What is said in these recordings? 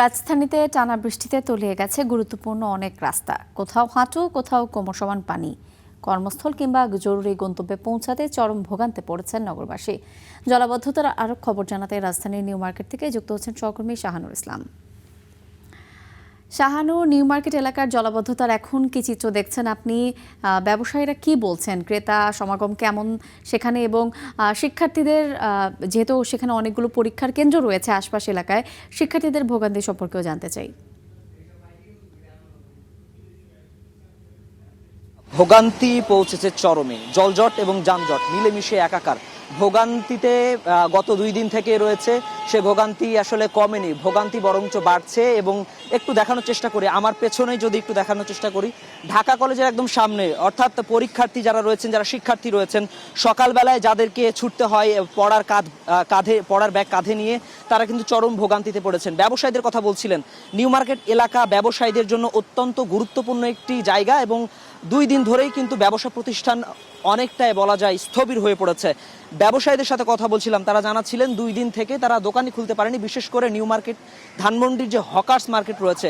রাজধানীতে টানা বৃষ্টিতে তলিয়ে গেছে গুরুত্বপূর্ণ অনেক রাস্তা। কোথাও হাঁটু, কোথাও কোমরসমান পানি। কর্মস্থল কিংবা জরুরি গন্তব্যে পৌঁছাতে চরম ভোগান্তে পড়েছেন নগরবাসী। জলাবদ্ধতার আরও খবর জানাতে রাজধানীর নিউ মার্কেট থেকে যুক্ত হচ্ছেন সহকর্মী শাহানুর ইসলাম। শাহানুর, নিউ মার্কেট এলাকার জলাবদ্ধতার এখন কি চিত্র দেখছেন আপনি? ব্যবসায়ীরা কি বলছেন? ক্রেতা সমাগম কেমন সেখানে? এবং শিক্ষার্থীদের, যেহেতু সেখানে অনেকগুলো পরীক্ষার কেন্দ্র রয়েছে আশপাশ এলাকায়, শিক্ষার্থীদের ভোগান্তি সম্পর্কেও জানতে চাই। ভোগান্তি পৌঁছেছে চরমে। জলজট এবং যানজট মিলেমিশে একাকার। ভোগান্তিতে গত 2 দিন থেকে রয়েছে, সে ভোগান্তি আসলে কমেনি, ভোগান্তি বরঞ্চ বাড়ছে। এবং একটু দেখানোর চেষ্টা করি, আমার পেছনেই যদি একটু দেখানোর চেষ্টা করি, ঢাকা কলেজের একদম সামনে, অর্থাৎ পরীক্ষার্থী যারা রয়েছেন, যারা শিক্ষার্থী রয়েছেন, সকালবেলায় যাদেরকে ছুটতে হয় পড়ার ব্যাগ কাঁধে নিয়ে, তারা কিন্তু চরম ভোগান্তিতে পড়েছেন। ব্যবসায়ীদের কথা বলছিলেন, নিউ মার্কেট এলাকা ব্যবসায়ীদের জন্য অত্যন্ত গুরুত্বপূর্ণ একটি জায়গা এবং 2 দিন ধরেই কিন্তু ব্যবসা প্রতিষ্ঠান অনেকটাই বলা যায় স্থবির হয়ে পড়েছে। ব্যবসায়ীদের সাথে কথা বলছিলাম, তারা জানাচ্ছিলেন 2 দিন থেকে তারা দোকানই খুলতে পারেনি। বিশেষ করে নিউ মার্কেট ধানমন্ডির যে হকার্স মার্কেট রয়েছে,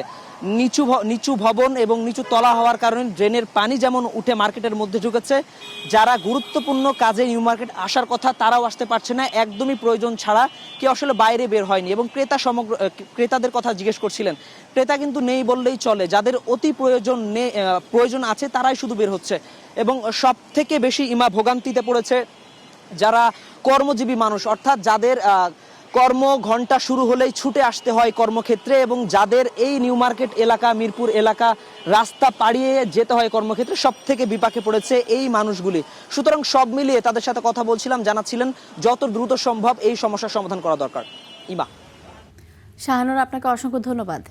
নিচু ভবন এবং নিচু তলা হওয়ার কারণে ড্রেনের পানি যেমন উঠে মার্কেটের মধ্যে ঢুকেছে, যারা গুরুত্বপূর্ণ কাজে নিউ মার্কেট আসার কথা তারাও আসতে পারছে না, একদমই প্রয়োজন ছাড়া কেউ আসলে বাইরে বের হয়নি। এবং ক্রেতাদের কথা জিজ্ঞেস করছিলেন, ক্রেতা কিন্তু নেই বললেই চলে, যাদের অতি প্রয়োজন আছে তারাই শুধু বের হচ্ছে। এবং সব থেকে বেশি ভোগান্তিতে পড়েছে যারা কর্মজীবী মানুষ, অর্থাৎ যাদের কর্ম ঘন্টা শুরু হলেই ছুটে আসতে হয় কর্মক্ষেত্রে, এবং যাদের এই নিউ মার্কেট এলাকা, মিরপুর এলাকা রাস্তা পাড়িয়ে যেতে হয় কর্মক্ষেত্রে, সব থেকে বিপাকে পড়েছে এই মানুষগুলি। সুতরাং সব মিলিয়ে তাদের সাথে কথা বলছিলাম, জানাচ্ছিলেন যত দ্রুত সম্ভব এই সমস্যার সমাধান করা দরকার। শাহানুর, আপনাকে অসংখ্য ধন্যবাদ।